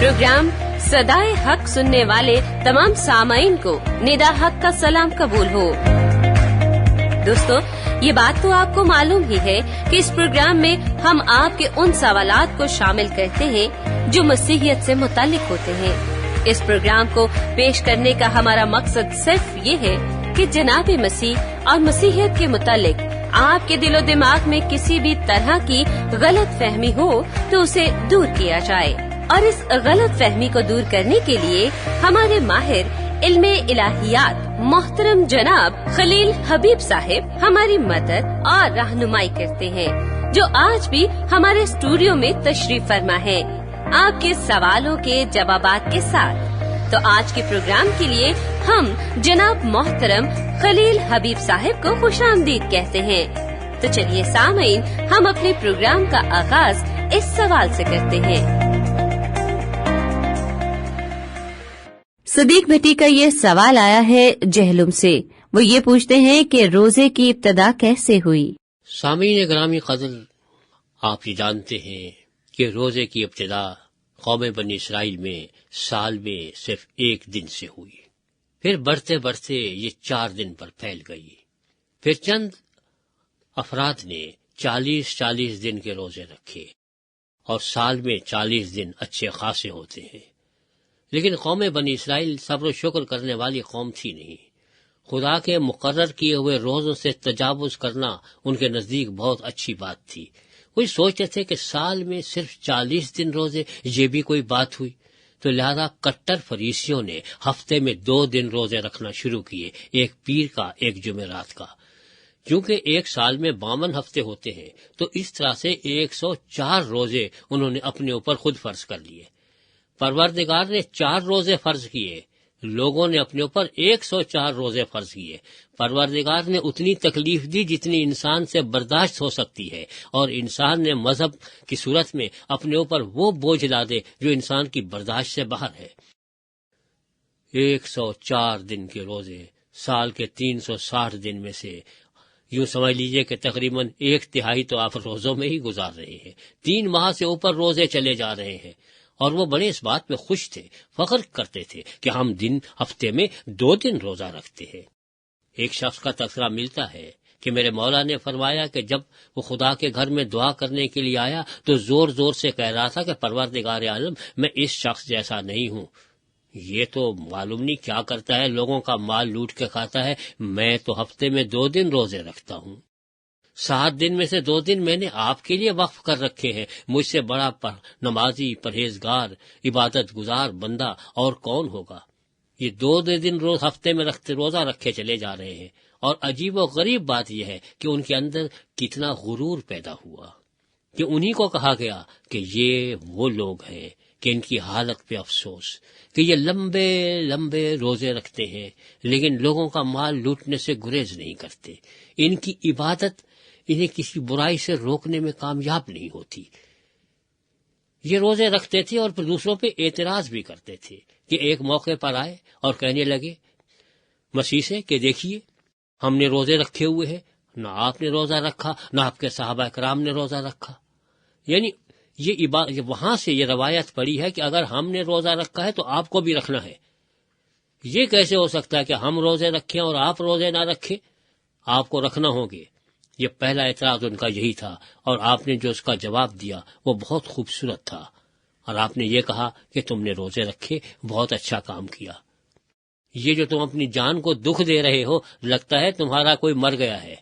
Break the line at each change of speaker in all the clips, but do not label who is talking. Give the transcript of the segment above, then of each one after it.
Programme صدائے حق سننے والے تمام سامعین کو ندا حق کا سلام قبول ہو۔ دوستو، یہ بات تو آپ کو معلوم ہی ہے کہ اس پروگرام میں ہم آپ کے ان سوالات کو شامل کرتے ہیں جو مسیحیت سے متعلق ہوتے ہیں۔ اس پروگرام کو پیش کرنے کا ہمارا مقصد صرف یہ ہے کہ جناب مسیح اور مسیحیت کے متعلق آپ کے دل و دماغ میں کسی بھی طرح کی غلط فہمی ہو تو اسے دور کیا جائے، اور اس غلط فہمی کو دور کرنے کے لیے ہمارے ماہر علم الہیات محترم جناب خلیل حبیب صاحب ہماری مدد اور رہنمائی کرتے ہیں، جو آج بھی ہمارے اسٹوڈیو میں تشریف فرما ہے آپ کے سوالوں کے جوابات کے ساتھ۔ تو آج کے پروگرام کے لیے ہم جناب محترم خلیل حبیب صاحب کو خوش آمدید کہتے ہیں۔ تو چلیے سامعین، ہم اپنے پروگرام کا آغاز اس سوال سے کرتے ہیں۔ صدیق بھٹی کا یہ سوال آیا ہے جہلم سے۔ وہ یہ پوچھتے ہیں کہ روزے کی ابتدا کیسے ہوئی؟
سامعین گرامی قدر، آپ یہ جانتے ہیں کہ روزے کی ابتدا قوم بنی اسرائیل میں سال میں صرف ایک دن سے ہوئی، پھر بڑھتے بڑھتے یہ 4 دن پر پھیل گئی، پھر چند افراد نے 40 دن کے روزے رکھے، اور سال میں 40 دن اچھے خاصے ہوتے ہیں۔ لیکن قوم بنی اسرائیل صبر و شکر کرنے والی قوم تھی نہیں۔ خدا کے مقرر کیے ہوئے روزوں سے تجاوز کرنا ان کے نزدیک بہت اچھی بات تھی۔ کوئی سوچتے تھے کہ سال میں صرف 40 دن روزے، یہ بھی کوئی بات ہوئی؟ تو لہذا کٹر فریسیوں نے ہفتے میں 2 دن روزے رکھنا شروع کیے، ایک پیر کا، ایک جمعرات کا۔ چونکہ ایک سال میں 52 ہفتے ہوتے ہیں، تو اس طرح سے 104 روزے انہوں نے اپنے اوپر خود فرض کر لیے۔ پروردگار نے 4 روزے فرض کیے، لوگوں نے اپنے اوپر 104 روزے فرض کیے۔ پروردگار نے اتنی تکلیف دی جتنی انسان سے برداشت ہو سکتی ہے، اور انسان نے مذہب کی صورت میں اپنے اوپر وہ بوجھ لا دے جو انسان کی برداشت سے باہر ہے۔ 104 دن کے روزے سال کے 360 دن میں سے یوں سمجھ لیجئے کہ تقریباً 1/3 تو آپ روزوں میں ہی گزار رہے ہیں۔ 3 ماہ سے اوپر روزے چلے جا رہے ہیں، اور وہ بڑے اس بات میں خوش تھے، فخر کرتے تھے کہ ہم ہفتے میں 2 دن روزہ رکھتے ہیں۔ ایک شخص کا تذکرہ ملتا ہے کہ میرے مولا نے فرمایا کہ جب وہ خدا کے گھر میں دعا کرنے کے لیے آیا تو زور زور سے کہہ رہا تھا کہ پروردگار عالم، میں اس شخص جیسا نہیں ہوں، یہ تو معلوم نہیں کیا کرتا ہے، لوگوں کا مال لوٹ کے کھاتا ہے، میں تو ہفتے میں 2 دن روزے رکھتا ہوں۔ 7 دن میں سے 2 دن میں نے آپ کے لیے وقف کر رکھے ہیں، مجھ سے بڑا نمازی، پرہیزگار، عبادت گزار بندہ اور کون ہوگا؟ یہ 2 دن روز ہفتے میں روزہ رکھے چلے جا رہے ہیں، اور عجیب و غریب بات یہ ہے کہ ان کے اندر کتنا غرور پیدا ہوا کہ انہی کو کہا گیا کہ یہ وہ لوگ ہیں کہ ان کی حالت پہ افسوس کہ یہ لمبے لمبے روزے رکھتے ہیں لیکن لوگوں کا مال لوٹنے سے گریز نہیں کرتے، ان کی عبادت انہیں کسی برائی سے روکنے میں کامیاب نہیں ہوتی۔ یہ روزے رکھتے تھے اور پھر دوسروں پہ اعتراض بھی کرتے تھے کہ ایک موقع پر آئے اور کہنے لگے مسیح سے کہ دیکھیے ہم نے روزے رکھے ہوئے ہیں، نہ آپ نے روزہ رکھا، نہ آپ کے صحابہ کرام نے روزہ رکھا۔ یعنی یہ وہاں سے یہ روایت پڑی ہے کہ اگر ہم نے روزہ رکھا ہے تو آپ کو بھی رکھنا ہے۔ یہ کیسے ہو سکتا ہے کہ ہم روزے رکھیں اور آپ روزے نہ رکھیں؟ آپ کو رکھنا ہوگے۔ یہ پہلا اعتراض ان کا یہی تھا، اور آپ نے جو اس کا جواب دیا وہ بہت خوبصورت تھا، اور آپ نے یہ کہا کہ تم نے روزے رکھے، بہت اچھا کام کیا۔ یہ جو تم اپنی جان کو دکھ دے رہے ہو، لگتا ہے تمہارا کوئی مر گیا ہے،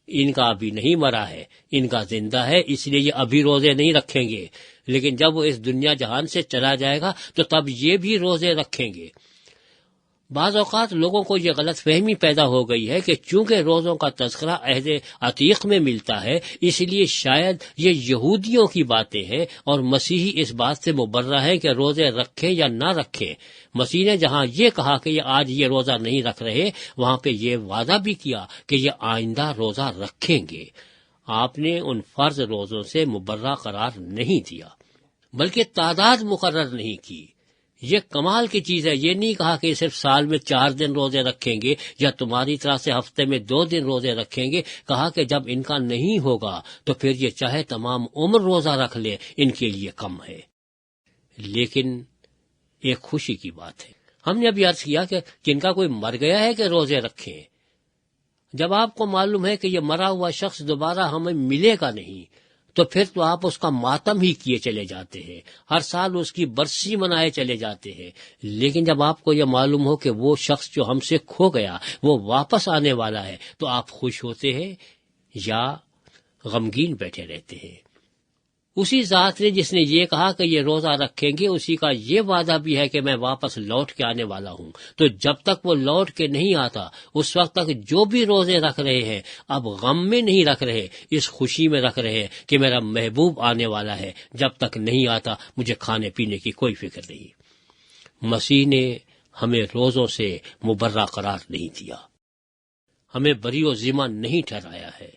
ان کا ابھی نہیں مرا ہے، ان کا زندہ ہے، اس لیے یہ ابھی روزے نہیں رکھیں گے، لیکن جب وہ اس دنیا جہان سے چلا جائے گا تو تب یہ بھی روزے رکھیں گے۔ بعض اوقات لوگوں کو یہ غلط فہمی پیدا ہو گئی ہے کہ چونکہ روزوں کا تذکرہ عہد عتیق میں ملتا ہے اس لیے شاید یہ یہودیوں کی باتیں ہیں، اور مسیحی اس بات سے مبرہ ہے کہ روزے رکھیں یا نہ رکھیں۔ مسیح نے جہاں یہ کہا کہ آج یہ روزہ نہیں رکھ رہے، وہاں پہ یہ وعدہ بھی کیا کہ یہ آئندہ روزہ رکھیں گے۔ آپ نے ان فرض روزوں سے مبرہ قرار نہیں دیا، بلکہ تعداد مقرر نہیں کی۔ یہ کمال کی چیز ہے، یہ نہیں کہا کہ صرف سال میں 4 دن روزے رکھیں گے یا تمہاری طرح سے ہفتے میں 2 دن روزے رکھیں گے، کہا کہ جب ان کا نہیں ہوگا تو پھر یہ چاہے تمام عمر روزہ رکھ لے، ان کے لیے کم ہے۔ لیکن ایک خوشی کی بات ہے۔ ہم نے ابھی عرض کیا کہ جن کا کوئی مر گیا ہے کہ روزے رکھیں، جب آپ کو معلوم ہے کہ یہ مرا ہوا شخص دوبارہ ہمیں ملے گا نہیں، تو پھر تو آپ اس کا ماتم ہی کیے چلے جاتے ہیں، ہر سال اس کی برسی منائے چلے جاتے ہیں۔ لیکن جب آپ کو یہ معلوم ہو کہ وہ شخص جو ہم سے کھو گیا وہ واپس آنے والا ہے، تو آپ خوش ہوتے ہیں یا غمگین بیٹھے رہتے ہیں؟ اسی ذات نے جس نے یہ کہا کہ یہ روزہ رکھیں گے، اسی کا یہ وعدہ بھی ہے کہ میں واپس لوٹ کے آنے والا ہوں۔ تو جب تک وہ لوٹ کے نہیں آتا، اس وقت تک جو بھی روزے رکھ رہے ہیں اب غم میں نہیں رکھ رہے، اس خوشی میں رکھ رہے ہیں کہ میرا محبوب آنے والا ہے۔ جب تک نہیں آتا مجھے کھانے پینے کی کوئی فکر نہیں۔ مسیح نے ہمیں روزوں سے مبرہ قرار نہیں دیا، ہمیں بری و ذمہ نہیں ٹھہرایا ہے۔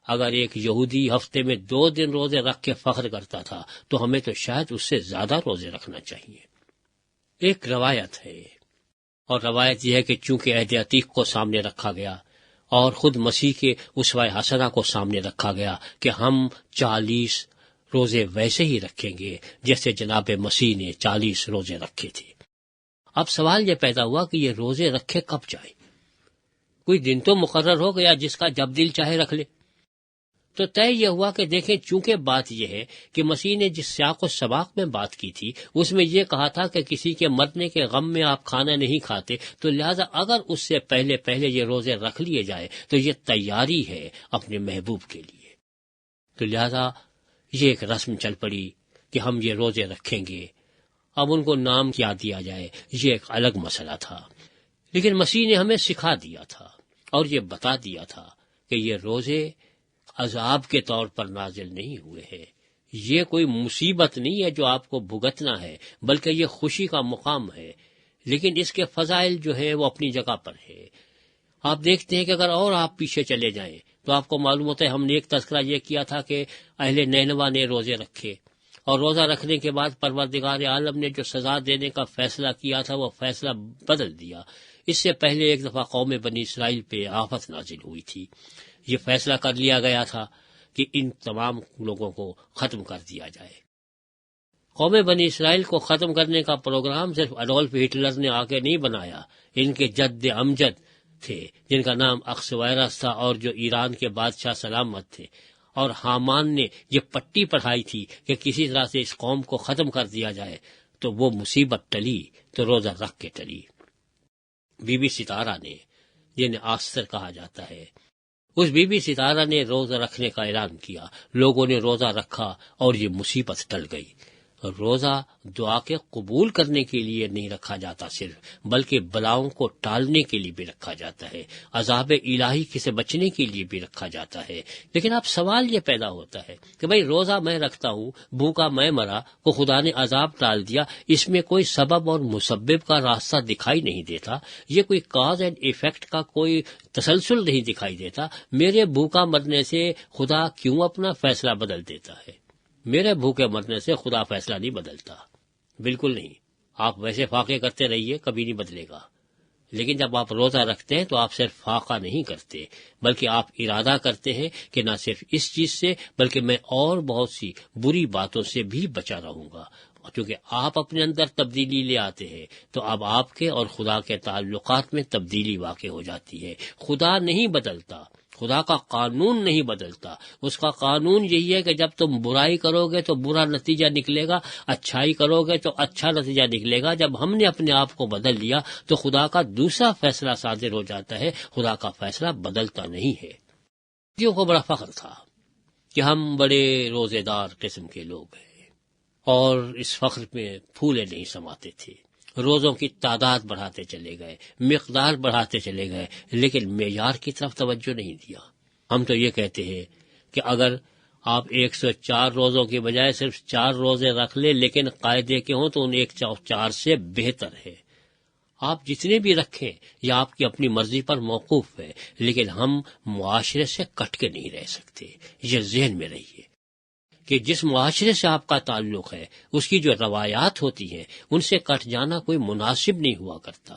اگر ایک یہودی ہفتے میں 2 دن روزے رکھ کے فخر کرتا تھا تو ہمیں تو شاید اس سے زیادہ روزے رکھنا چاہیے۔ ایک روایت ہے، اور روایت یہ ہے کہ چونکہ عہد عتیق کو سامنے رکھا گیا اور خود مسیح کے اسوہ حسنہ کو سامنے رکھا گیا کہ ہم 40 روزے ویسے ہی رکھیں گے جیسے جناب مسیح نے 40 روزے رکھے تھے۔ اب سوال یہ پیدا ہوا کہ یہ روزے رکھے کب جائیں؟ کوئی دن تو مقرر ہو گیا جس کا جب دل چاہے رکھ لے۔ تو طے یہ ہوا کہ دیکھیں، چونکہ بات یہ ہے کہ مسیح نے جس سیاق و سباق میں بات کی تھی اس میں یہ کہا تھا کہ کسی کے مرنے کے غم میں آپ کھانا نہیں کھاتے، تو لہذا اگر اس سے پہلے یہ روزے رکھ لیے جائے تو یہ تیاری ہے اپنے محبوب کے لیے۔ تو لہذا یہ ایک رسم چل پڑی کہ ہم یہ روزے رکھیں گے۔ اب ان کو نام کیا دیا جائے یہ ایک الگ مسئلہ تھا، لیکن مسیح نے ہمیں سکھا دیا تھا اور یہ بتا دیا تھا کہ یہ روزے عذاب کے طور پر نازل نہیں ہوئے ہیں، یہ کوئی مصیبت نہیں ہے جو آپ کو بھگتنا ہے، بلکہ یہ خوشی کا مقام ہے۔ لیکن اس کے فضائل جو ہیں وہ اپنی جگہ پر ہے۔ آپ دیکھتے ہیں کہ اگر اور آپ پیچھے چلے جائیں تو آپ کو معلوم ہوتا ہے، ہم نے ایک تذکرہ یہ کیا تھا کہ اہل نینوا نے روزے رکھے، اور روزہ رکھنے کے بعد پروردگار عالم نے جو سزا دینے کا فیصلہ کیا تھا وہ فیصلہ بدل دیا۔ اس سے پہلے ایک دفعہ قوم بنی اسرائیل پہ آفت نازل ہوئی تھی، یہ فیصلہ کر لیا گیا تھا کہ ان تمام لوگوں کو ختم کر دیا جائے۔ قوم بنی اسرائیل کو ختم کرنے کا پروگرام صرف اڈولف ہٹلر نے آگے نہیں بنایا، ان کے جد امجد تھے جن کا نام اخشویرس تھا اور جو ایران کے بادشاہ سلامت تھے، اور حامان نے یہ پٹی پڑھائی تھی کہ کسی طرح سے اس قوم کو ختم کر دیا جائے، تو وہ مصیبت ٹلی تو روزہ رکھ کے ٹلی۔ بی بی ستارہ نے، جنہیں آستر کہا جاتا ہے، اس بی بی ستارہ نے روزہ رکھنے کا اعلان کیا، لوگوں نے روزہ رکھا اور یہ مصیبت ٹل گئی۔ روزہ دعا کے قبول کرنے کے لیے نہیں رکھا جاتا صرف، بلکہ بلاؤں کو ٹالنے کے لیے بھی رکھا جاتا ہے، عذاب الہی سے بچنے کے لیے بھی رکھا جاتا ہے۔ لیکن اب سوال یہ پیدا ہوتا ہے کہ بھئی روزہ میں رکھتا ہوں، بھوکا میں مرا، کو خدا نے عذاب ٹال دیا، اس میں کوئی سبب اور مسبب کا راستہ دکھائی نہیں دیتا، یہ کوئی کاز اینڈ ایفیکٹ کا کوئی تسلسل نہیں دکھائی دیتا۔ میرے بھوکا مرنے سے خدا کیوں اپنا فیصلہ بدل دیتا ہے؟ میرے بھوکے مرنے سے خدا فیصلہ نہیں بدلتا، بالکل نہیں۔ آپ ویسے فاقے کرتے رہیے، کبھی نہیں بدلے گا۔ لیکن جب آپ روزہ رکھتے ہیں تو آپ صرف فاقہ نہیں کرتے، بلکہ آپ ارادہ کرتے ہیں کہ نہ صرف اس چیز سے بلکہ میں اور بہت سی بری باتوں سے بھی بچا رہوں گا۔ کیونکہ آپ اپنے اندر تبدیلی لے آتے ہیں تو اب آپ کے اور خدا کے تعلقات میں تبدیلی واقع ہو جاتی ہے۔ خدا نہیں بدلتا، خدا کا قانون نہیں بدلتا، اس کا قانون یہی ہے کہ جب تم برائی کرو گے تو برا نتیجہ نکلے گا، اچھائی کرو گے تو اچھا نتیجہ نکلے گا۔ جب ہم نے اپنے آپ کو بدل لیا تو خدا کا دوسرا فیصلہ صادر ہو جاتا ہے، خدا کا فیصلہ بدلتا نہیں ہے۔ یوں کو بڑا فخر تھا کہ ہم بڑے روزے دار قسم کے لوگ ہیں، اور اس فخر میں پھولے نہیں سماتے تھے۔ روزوں کی تعداد بڑھاتے چلے گئے، مقدار بڑھاتے چلے گئے، لیکن معیار کی طرف توجہ نہیں دیا۔ ہم تو یہ کہتے ہیں کہ اگر آپ 104 روزوں کی بجائے صرف 4 روزے رکھ لیں لیکن قاعدے کے ہوں تو ان 104 سے بہتر ہے۔ آپ جتنے بھی رکھیں یہ آپ کی اپنی مرضی پر موقوف ہے، لیکن ہم معاشرے سے کٹ کے نہیں رہ سکتے۔ یہ ذہن میں رہیے کہ جس معاشرے سے آپ کا تعلق ہے، اس کی جو روایات ہوتی ہیں، ان سے کٹ جانا کوئی مناسب نہیں ہوا کرتا۔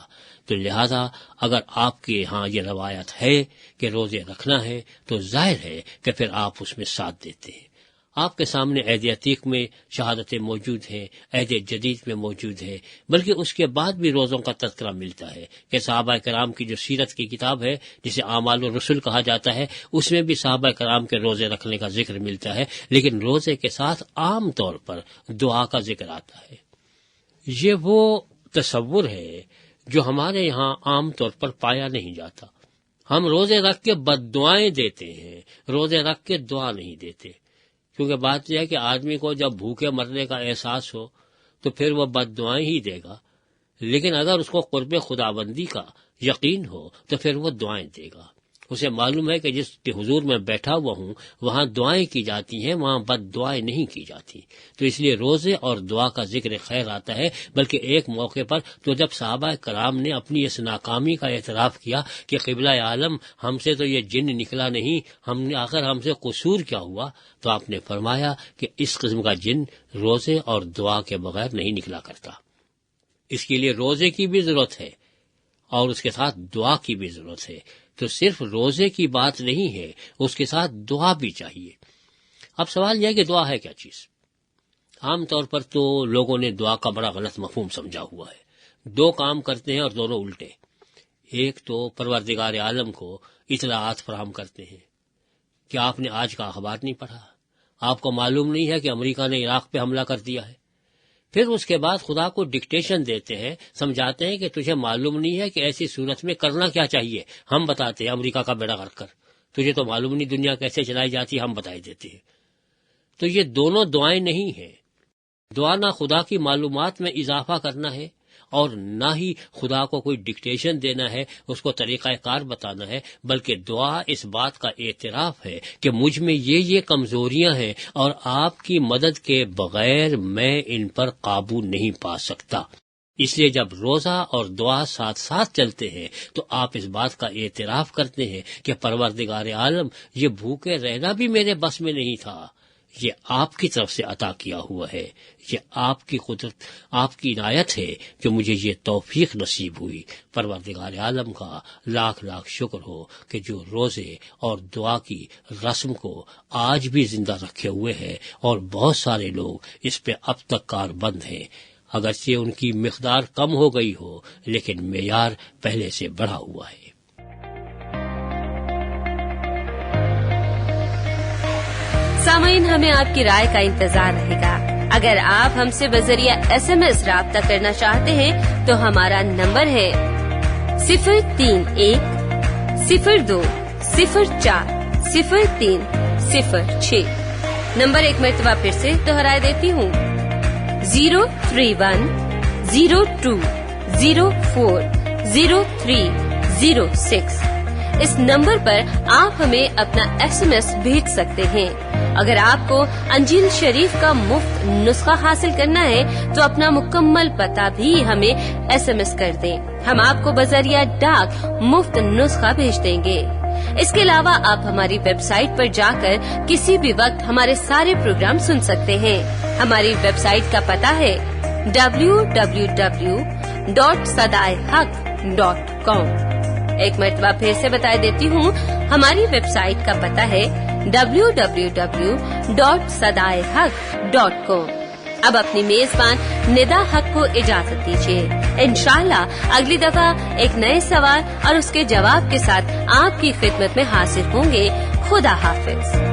تو لہذا اگر آپ کے ہاں یہ روایت ہے کہ روزے رکھنا ہے تو ظاہر ہے کہ پھر آپ اس میں ساتھ دیتے ہیں۔ آپ کے سامنے عہد عتیق میں شہادتیں موجود ہیں، عہد جدید میں موجود ہے، بلکہ اس کے بعد بھی روزوں کا تذکرہ ملتا ہے کہ صحابہ کرام کی جو سیرت کی کتاب ہے جسے اعمال الرسل کہا جاتا ہے، اس میں بھی صحابہ کرام کے روزے رکھنے کا ذکر ملتا ہے، لیکن روزے کے ساتھ عام طور پر دعا کا ذکر آتا ہے۔ یہ وہ تصور ہے جو ہمارے یہاں عام طور پر پایا نہیں جاتا۔ ہم روزے رکھ کے بد دعائیں دیتے ہیں، روزے رکھ کے دعا نہیں دیتے، کیونکہ بات یہ ہے کہ آدمی کو جب بھوکے مرنے کا احساس ہو تو پھر وہ بد دعائیں ہی دے گا، لیکن اگر اس کو قرب خداوندی کا یقین ہو تو پھر وہ دعائیں دے گا۔ اسے معلوم ہے کہ جس کے حضور میں بیٹھا ہوا ہوں وہاں دعائیں کی جاتی ہیں، وہاں بد دعائیں نہیں کی جاتی، تو اس لیے روزے اور دعا کا ذکر خیر آتا ہے۔ بلکہ ایک موقع پر تو جب صحابہ کرام نے اپنی اس ناکامی کا اعتراف کیا کہ قبلہ عالم ہم سے تو یہ جن نکلا نہیں، آخر ہم سے قصور کیا ہوا، تو آپ نے فرمایا کہ اس قسم کا جن روزے اور دعا کے بغیر نہیں نکلا کرتا۔ اس کے لیے روزے کی بھی ضرورت ہے اور اس کے ساتھ دعا کی بھی ضرورت ہے، تو صرف روزے کی بات نہیں ہے، اس کے ساتھ دعا بھی چاہیے۔ اب سوال یہ ہے کہ دعا ہے کیا چیز؟ عام طور پر تو لوگوں نے دعا کا بڑا غلط مفہوم سمجھا ہوا ہے، دو کام کرتے ہیں اور دونوں الٹے۔ ایک تو پروردگار عالم کو اطلاعات فراہم کرتے ہیں کہ آپ نے آج کا اخبار نہیں پڑھا، آپ کو معلوم نہیں ہے کہ امریکہ نے عراق پہ حملہ کر دیا ہے۔ پھر اس کے بعد خدا کو ڈکٹیشن دیتے ہیں، سمجھاتے ہیں کہ تجھے معلوم نہیں ہے کہ ایسی صورت میں کرنا کیا چاہیے، ہم بتاتے ہیں امریکہ کا بیڑا غرق کر، تجھے تو معلوم نہیں دنیا کیسے چلائی جاتی، ہم بتائی دیتے ہیں۔ تو یہ دونوں دعائیں نہیں ہیں۔ دعا نہ خدا کی معلومات میں اضافہ کرنا ہے اور نہ ہی خدا کو کوئی ڈکٹیشن دینا ہے، اس کو طریقہ کار بتانا ہے، بلکہ دعا اس بات کا اعتراف ہے کہ مجھ میں یہ کمزوریاں ہیں اور آپ کی مدد کے بغیر میں ان پر قابو نہیں پا سکتا۔ اس لیے جب روزہ اور دعا ساتھ ساتھ چلتے ہیں تو آپ اس بات کا اعتراف کرتے ہیں کہ پروردگار عالم یہ بھوکے رہنا بھی میرے بس میں نہیں تھا، یہ آپ کی طرف سے عطا کیا ہوا ہے، یہ آپ کی قدرت، آپ کی عنایت ہے کہ مجھے یہ توفیق نصیب ہوئی۔ پروردگار عالم کا لاکھ لاکھ شکر ہو کہ جو روزے اور دعا کی رسم کو آج بھی زندہ رکھے ہوئے ہے، اور بہت سارے لوگ اس پہ اب تک کاربند ہیں، اگرچہ ان کی مقدار کم ہو گئی ہو لیکن معیار پہلے سے بڑھا ہوا ہے۔
سامعین، ہمیں آپ کی رائے کا انتظار رہے گا۔ اگر آپ ہم سے بذریعہ SMS رابطہ کرنا چاہتے ہیں تو ہمارا نمبر ہے 031 02 04 0306۔ نمبر ایک مرتبہ پھر سے دہرا دیتی ہوں، 031 02 04 0306۔ اس نمبر پر آپ ہمیں اپنا SMS بھیج سکتے ہیں۔ اگر آپ کو انجیل شریف کا مفت نسخہ حاصل کرنا ہے تو اپنا مکمل پتہ بھی ہمیں SMS کر دیں، ہم آپ کو بذریعہ ڈاک مفت نسخہ بھیج دیں گے۔ اس کے علاوہ آپ ہماری ویب سائٹ پر جا کر کسی بھی وقت ہمارے سارے پروگرام سن سکتے ہیں۔ ہماری ویب سائٹ کا پتہ ہے www.sadaiehaq.com۔ ایک مرتبہ پھر سے بتا دیتی ہوں، ہماری ویب سائٹ کا پتہ ہے www.sadaiehaq.com۔ اب اپنی میزبان ندا حق کو اجازت دیجیے۔ انشاءاللہ اگلی دفعہ ایک نئے سوال اور اس کے جواب کے ساتھ آپ کی خدمت میں حاضر ہوں گے۔ خدا حافظ۔